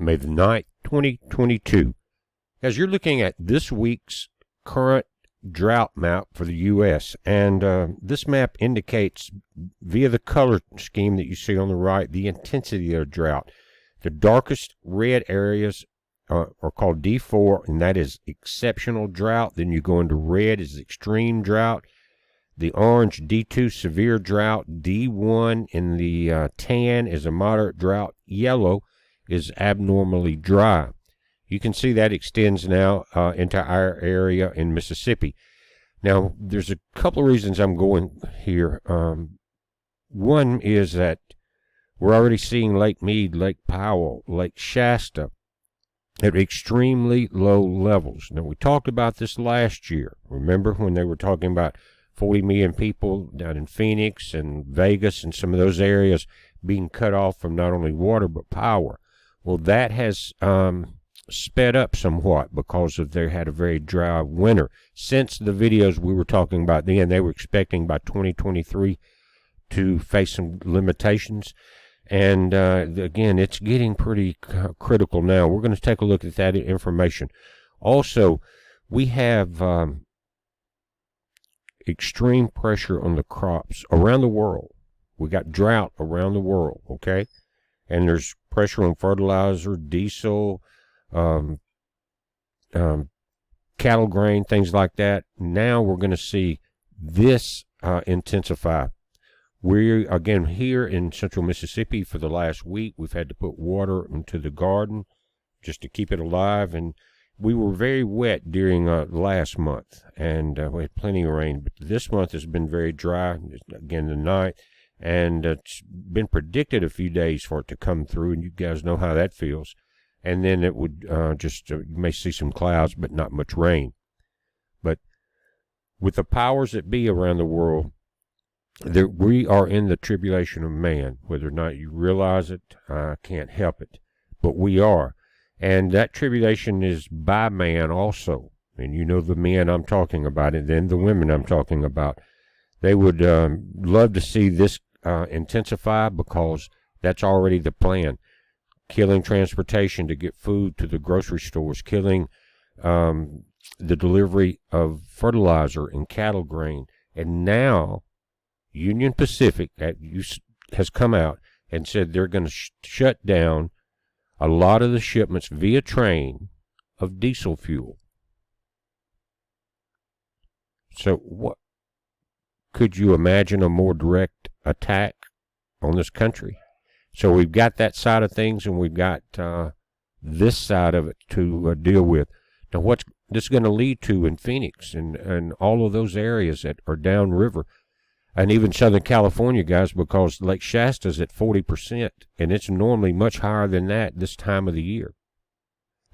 May the 9th, 2022. As you're looking at this week's current drought map for the U.S., and this map indicates, via the color scheme that you see on the right, the intensity of drought. The darkest red areas are called D4, and that is exceptional drought. Then you go into red is extreme drought. The orange, D2, severe drought. D1 in the tan is a moderate drought. Yellow is abnormally dry. You can see that extends now into our area in Mississippi. Now, there's a couple of reasons I'm going here. One is that we're already seeing Lake Mead, Lake Powell, Lake Shasta at extremely low levels. Now, we talked about this last year. Remember when they were talking about 40 million people down in Phoenix and Vegas and some of those areas being cut off from not only water but power? Well, that has sped up somewhat because of they had a very dry winter. Since the videos we were talking about then, they were expecting by 2023 to face some limitations. And again, it's getting pretty critical now. We're going to take a look at that information. Also, we have extreme pressure on the crops around the world. We got drought around the world, okay? And there's pressure on fertilizer, diesel, cattle grain, things like that. Now we're going to see this intensify. We're, again, here in central Mississippi for the last week. We've had to put water into the garden just to keep it alive. And we were very wet during last month, and we had plenty of rain. But this month has been very dry, again, the night. And it's been predicted a few days for it to come through, and you guys know how that feels. And then it would you may see some clouds, but not much rain. But with the powers that be around the world, we are in the tribulation of man. Whether or not you realize it, I can't help it. But we are. And that tribulation is by man also. And you know the men I'm talking about, and then the women I'm talking about. They would love to see this intensify, because that's already the plan. Killing transportation to get food to the grocery stores, killing the delivery of fertilizer and cattle grain. And now Union Pacific has come out and said they're going to shut down a lot of the shipments via train of diesel fuel. So what? Could you imagine a more direct attack on this country? So we've got that side of things, and we've got this side of it to deal with. Now, what's this going to lead to in Phoenix and all of those areas that are downriver, and even Southern California, guys, because Lake Shasta's at 40%, and it's normally much higher than that this time of the year.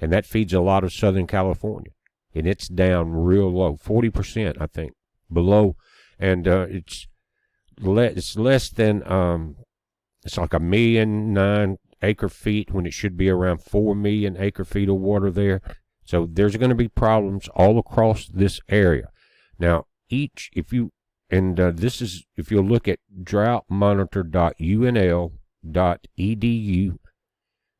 And that feeds a lot of Southern California, and it's down real low, 40%, I think, below. And it's less than it's like 1,000,009 acre feet when it should be around 4 million acre feet of water there. So there's going to be problems all across this area. Now, if you'll look at droughtmonitor.unl.edu,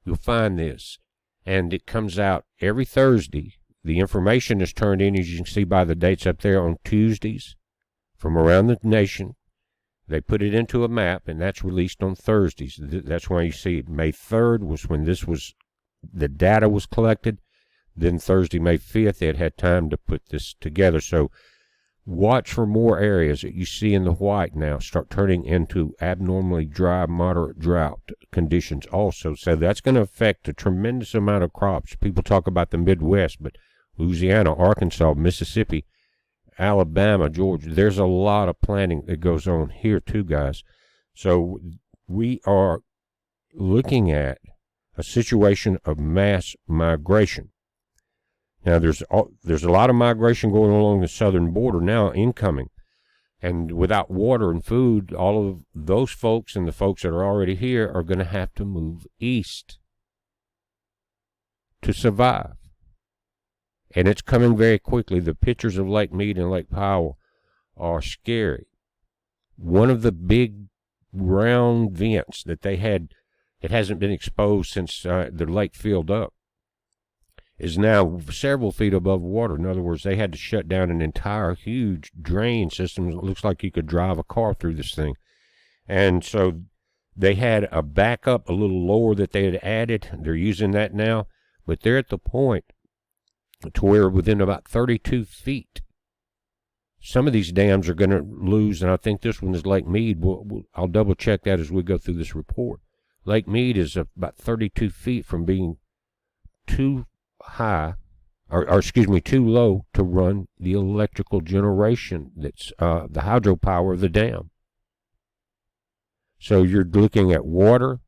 you'll find this, and it comes out every Thursday. The information is turned in, as you can see by the dates up there, on Tuesdays from around the nation. They put it into a map, and that's released on Thursdays. That's why you see it. May 3rd was when the data was collected. Then Thursday, May 5th, they had time to put this together. So watch for more areas that you see in the white now start turning into abnormally dry, moderate drought conditions also. So that's going to affect a tremendous amount of crops. People talk about the Midwest, but Louisiana, Arkansas, Mississippi, Alabama, Georgia, there's a lot of planting that goes on here too, guys. So we are looking at a situation of mass migration. Now, there's a lot of migration going along the southern border now, incoming. And without water and food, all of those folks and the folks that are already here are going to have to move east to survive. And it's coming very quickly. The pictures of Lake Mead and Lake Powell are scary. One of the big round vents that they had it hasn't been exposed since the lake filled up, is now several feet above water. In other words, they had to shut down an entire huge drain system. It looks like you could drive a car through this thing. And so they had a backup a little lower that they had added. They're using that now, but they're at the point to where within about 32 feet, some of these dams are going to lose, and I think this one is Lake Mead. I'll double check that as we go through this report. Lake Mead is about 32 feet from being too high, or excuse me, too low to run the electrical generation that's the hydropower of the dam. So you're looking at water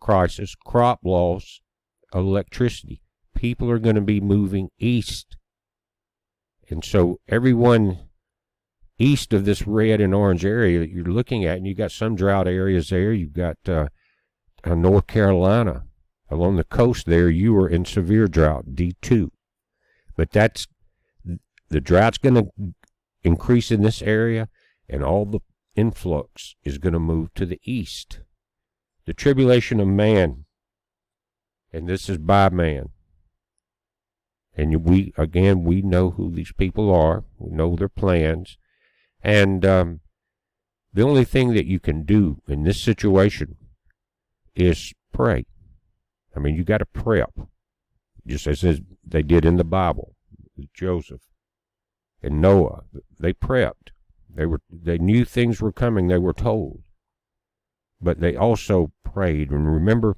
crisis, crop loss, electricity. People are going to be moving east. And so everyone east of this red and orange area that you're looking at, and you've got some drought areas there. You've got North Carolina. Along the coast there, you are in severe drought, D2. But the drought's going to increase in this area, and all the influx is going to move to the east. The tribulation of man, and this is by man. And we know who these people are. We know their plans. And the only thing that you can do in this situation is pray. I mean, you got to prep, just as they did in the Bible with Joseph and Noah. They prepped. They knew things were coming. They were told, but they also prayed. And remember,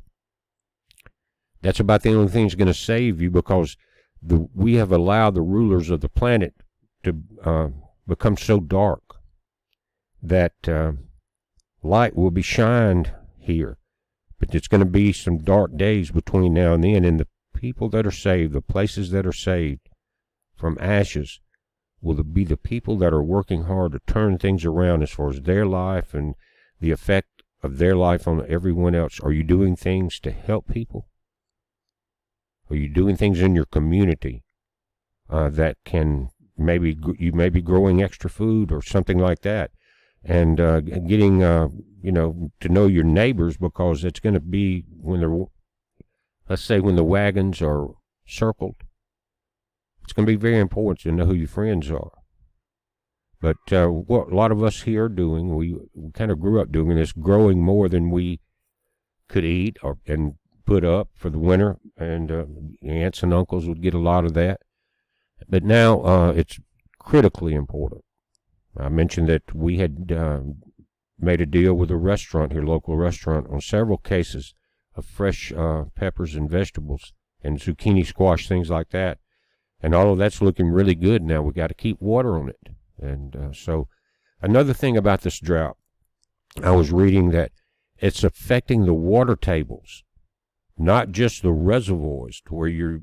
that's about the only thing that's going to save you, because we have allowed the rulers of the planet to become so dark that light will be shined here. But it's going to be some dark days between now and then, and the people that are saved, the places that are saved from ashes, will be the people that are working hard to turn things around as far as their life and the effect of their life on everyone else. Are you doing things to help people? Are you doing things in your community that can you may be growing extra food or something like that, and getting to know your neighbors, because it's going to be when the wagons are circled, it's going to be very important to know who your friends are. But what a lot of us here are doing, we kind of grew up doing this, growing more than we could eat and put up for the winter, and aunts and uncles would get a lot of that. But now it's critically important. I mentioned that we had made a deal with a restaurant here, local restaurant, on several cases of fresh peppers and vegetables and zucchini, squash, things like that. And all of that's looking really good now. We got to keep water on it. And so another thing about this drought, I was reading that it's affecting the water tables, not just the reservoirs, to where you're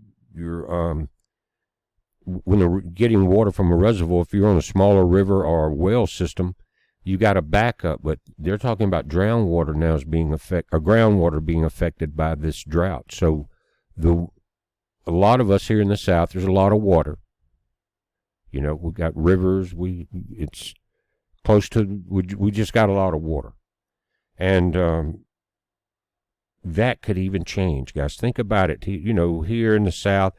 when they're getting water from a reservoir, if you're on a smaller river or a well system, you got a backup. But they're talking about groundwater now groundwater being affected by this drought. So a lot of us here in the South, there's a lot of water. We've got rivers. It's close to. We just got a lot of water, and that could even change, guys. Think about it. Here in the South,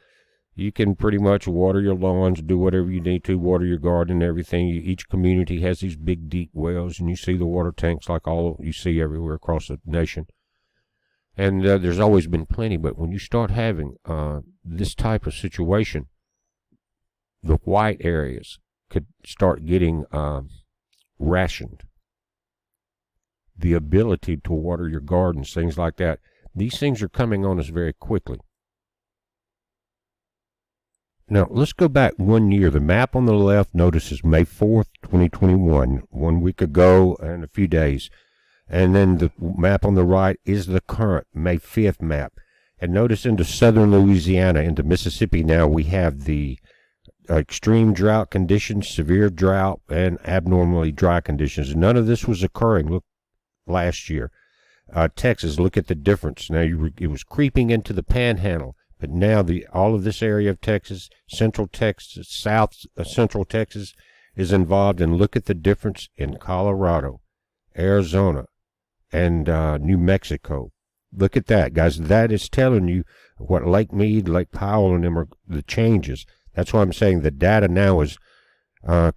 you can pretty much water your lawns, do whatever you need to, water your garden and everything. Each community has these big, deep wells, and you see the water tanks like all you see everywhere across the nation. And there's always been plenty, but when you start having this type of situation, the white areas could start getting rationed. The ability to water your gardens, things like that. These things are coming on us very quickly. Now, let's go back 1 year. The map on the left, notice, is May 4th, 2021, 1 week ago and a few days. And then the map on the right is the current May 5th map. And notice into southern Louisiana, into Mississippi now, we have the extreme drought conditions, severe drought, and abnormally dry conditions. None of this was occurring last year. Texas, look at the difference. Now, it was creeping into the panhandle. But now all of this area of Texas, central Texas, south central Texas is involved. And look at the difference in Colorado, Arizona, and New Mexico. Look at that, guys. That is telling you what Lake Mead, Lake Powell, and them are the changes. That's why I'm saying the data now is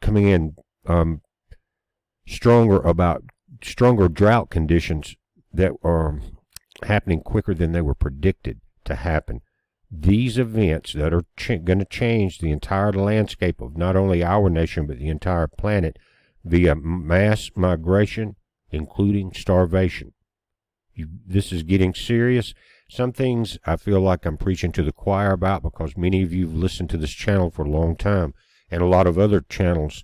coming in stronger drought conditions that are happening quicker than they were predicted to happen. These events that are going to change the entire landscape of not only our nation but the entire planet via mass migration, including starvation. This is getting serious. Some things I feel like I'm preaching to the choir about because many of you have listened to this channel for a long time, and a lot of other channels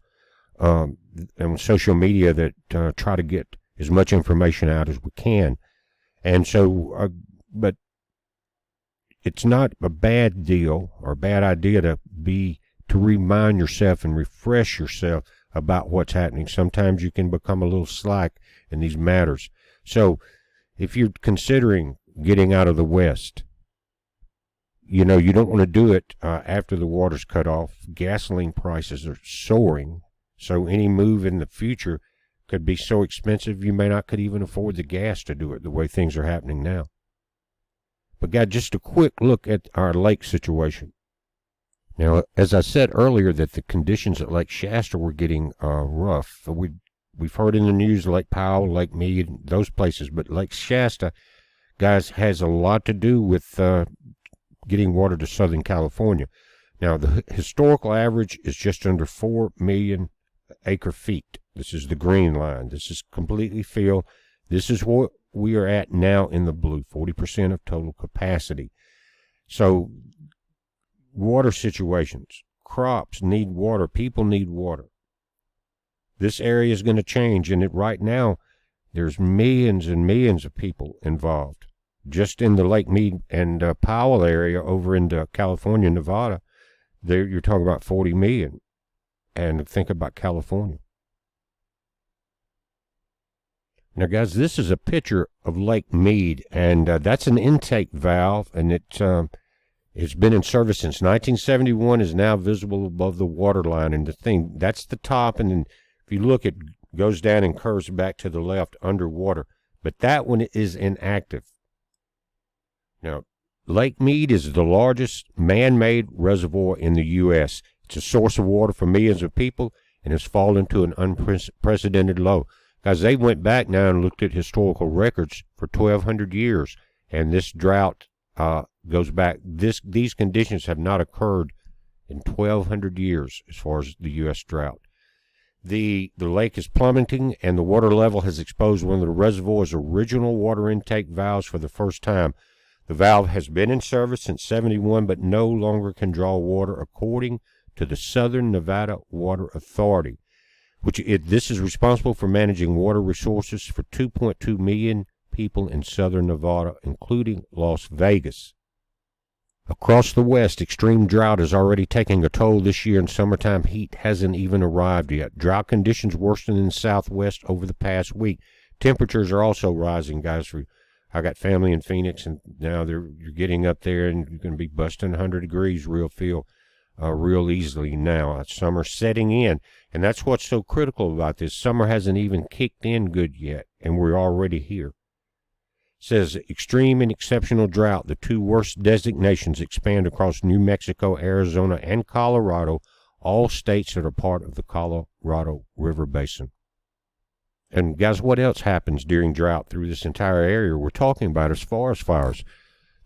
and social media that try to get as much information out as we can. And so, but it's not a bad deal or a bad idea to remind yourself and refresh yourself about what's happening. Sometimes you can become a little slack in these matters. So if you're considering getting out of the West, you don't want to do it after the water's cut off. Gasoline prices are soaring, so any move in the future could be so expensive you could even afford the gas to do it the way things are happening now. But got just a quick look at our lake situation. Now, as I said earlier, that the conditions at Lake Shasta were getting rough. We've heard in the news Lake Powell, Lake Mead, those places, but Lake Shasta, guys, has a lot to do with getting water to Southern California. Now, the historical average is just under 4 million acre feet. This is the green line. This is completely filled. This is what we are at now in the blue, 40% of total capacity. So, water situations, crops need water, people need water. This area is going to change, and right now, there's millions and millions of people involved. Just in the Lake Mead and Powell area over into California, Nevada, you're talking about 40 million. And think about California. Now, guys, this is a picture of Lake Mead, and that's an intake valve, and it's been in service since 1971, is now visible above the water line, and that's the top, and then if you look, it goes down and curves back to the left underwater, but that one is inactive. Now, Lake Mead is the largest man-made reservoir in the U.S. It's a source of water for millions of people, and has fallen to an unprecedented low. Guys, they went back now and looked at historical records for 1,200 years, and this drought goes back. These conditions have not occurred in 1,200 years as far as the U.S. drought. The lake is plummeting, and the water level has exposed one of the reservoir's original water intake valves for the first time. The valve has been in service since '71, but no longer can draw water, according to the Southern Nevada Water Authority, this is responsible for managing water resources for 2.2 million people in southern Nevada, including Las Vegas. Across the West, extreme drought is already taking a toll this year, and summertime heat hasn't even arrived yet. Drought conditions worsened in the Southwest over the past week. Temperatures are also rising, guys. I got family in Phoenix, and now you're getting up there, and you're going to be busting 100 degrees real easily now. Summer setting in, and that's what's so critical about this. Summer hasn't even kicked in good yet, and we're already here. It says extreme and exceptional drought, the two worst designations, expand across New Mexico, Arizona, and Colorado, all states that are part of the Colorado River Basin. And guys, what else happens during drought through this entire area we're talking about as far as fires?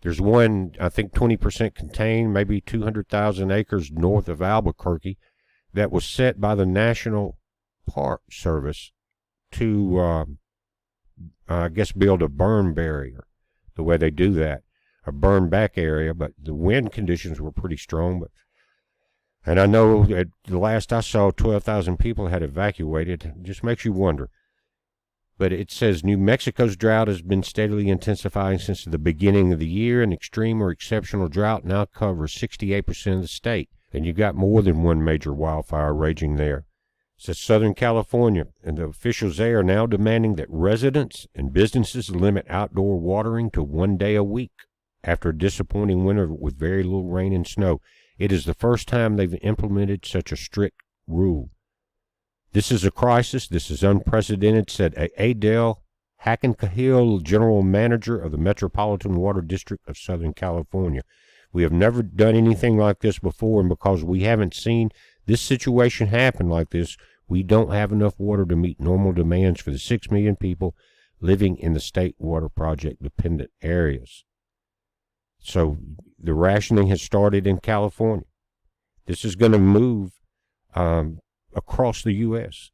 There's one, I think 20% contained, maybe 200,000 acres north of Albuquerque, that was set by the National Park Service to, I guess, build a burn barrier, the way they do that, a burn back area, but the wind conditions were pretty strong. And I know at the last I saw, 12,000 people had evacuated. It just makes you wonder. But it says New Mexico's drought has been steadily intensifying since the beginning of the year, and extreme or exceptional drought now covers 68% of the state. And you've got more than one major wildfire raging there. It says Southern California, and the officials there are now demanding that residents and businesses limit outdoor watering to 1 day a week after a disappointing winter with very little rain and snow. It is the first time they've implemented such a strict rule. This is a crisis. This is unprecedented, said Adele Hacken Cahill, General Manager of the Metropolitan Water District of Southern California. We have never done anything like this before, and because we haven't seen this situation happen like this, we don't have enough water to meet normal demands for the 6 million people living in the state water project dependent areas. So the rationing has started in California. This is going to move across the U.S.,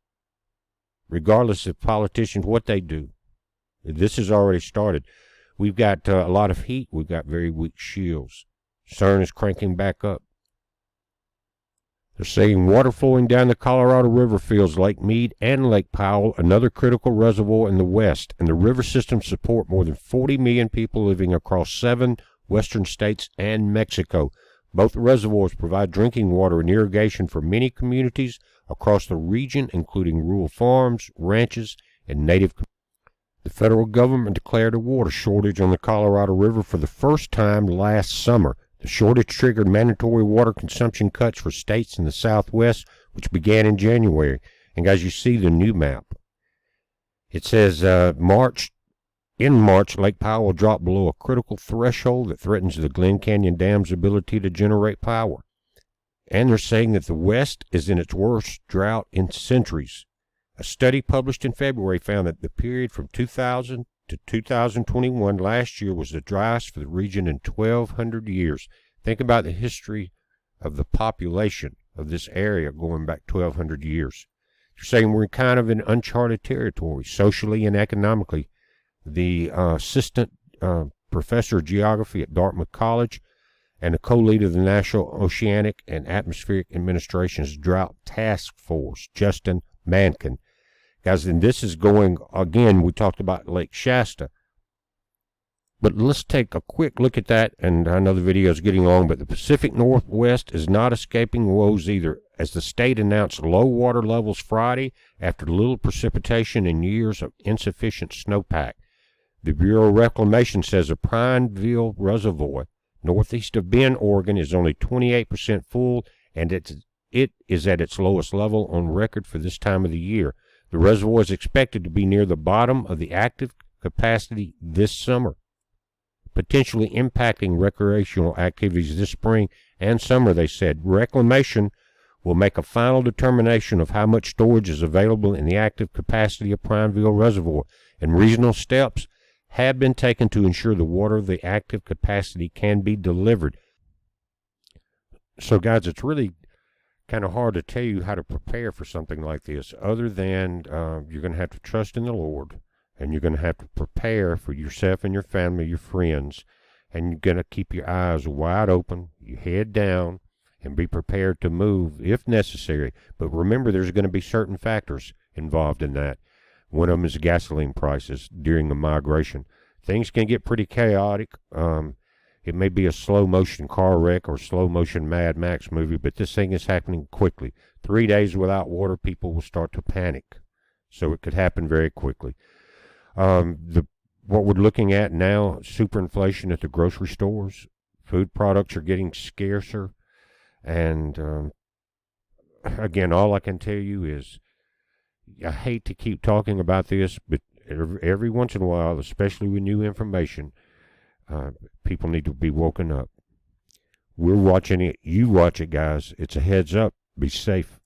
regardless of politicians, what they do. This has already started. We've got a lot of heat. We've got very weak shields. CERN is cranking back up. They're saying water flowing down the Colorado River fills Lake Mead and Lake Powell, another critical reservoir in the west, and the river systems support more than 40 million people living across 7 western states and Mexico. Both reservoirs provide drinking water and irrigation for many communities across the region, including rural farms, ranches, and native communities. The federal government declared a water shortage on the Colorado River for the first time last summer. The shortage triggered mandatory water consumption cuts for states in the Southwest, which began in January. And guys, you see the new map. It says in March, Lake Powell dropped below a critical threshold that threatens the Glen Canyon Dam's ability to generate power. And they're saying that the West is in its worst drought in centuries. A study published in February found that the period from 2000 to 2021 last year was the driest for the region in 1,200 years. Think about the history of the population of this area going back 1,200 years. They're saying we're kind of in uncharted territory, socially and economically. The assistant professor of geography at Dartmouth College and the co-leader of the National Oceanic and Atmospheric Administration's Drought Task Force, Justin Mankin. Guys, and this is going, again, we talked about Lake Shasta. But let's take a quick look at that, and I know the video is getting long, but the Pacific Northwest is not escaping woes either, as the state announced low water levels Friday after little precipitation and years of insufficient snowpack. The Bureau of Reclamation says the Prineville Reservoir, northeast of Bend, Oregon, is only 28% full, and it is at its lowest level on record for this time of the year. The reservoir is expected to be near the bottom of the active capacity this summer, potentially impacting recreational activities this spring and summer, they said. Reclamation will make a final determination of how much storage is available in the active capacity of Prineville Reservoir, and reasonable steps have been taken to ensure the water of the active capacity can be delivered. So, guys, it's really kind of hard to tell you how to prepare for something like this, other than you're going to have to trust in the Lord, and you're going to have to prepare for yourself and your family, your friends, and you're going to keep your eyes wide open, your head down, and be prepared to move if necessary. But remember, there's going to be certain factors involved in that. One of them is gasoline prices during the migration. Things can get pretty chaotic. It may be a slow-motion car wreck or slow-motion Mad Max movie, but this thing is happening quickly. 3 days without water, people will start to panic. So it could happen very quickly. What we're looking at now, superinflation at the grocery stores. Food products are getting scarcer. And again, all I can tell you is, I hate to keep talking about this, but every once in a while, especially with new information, people need to be woken up. We're watching it. You watch it, guys. It's a heads up. Be safe.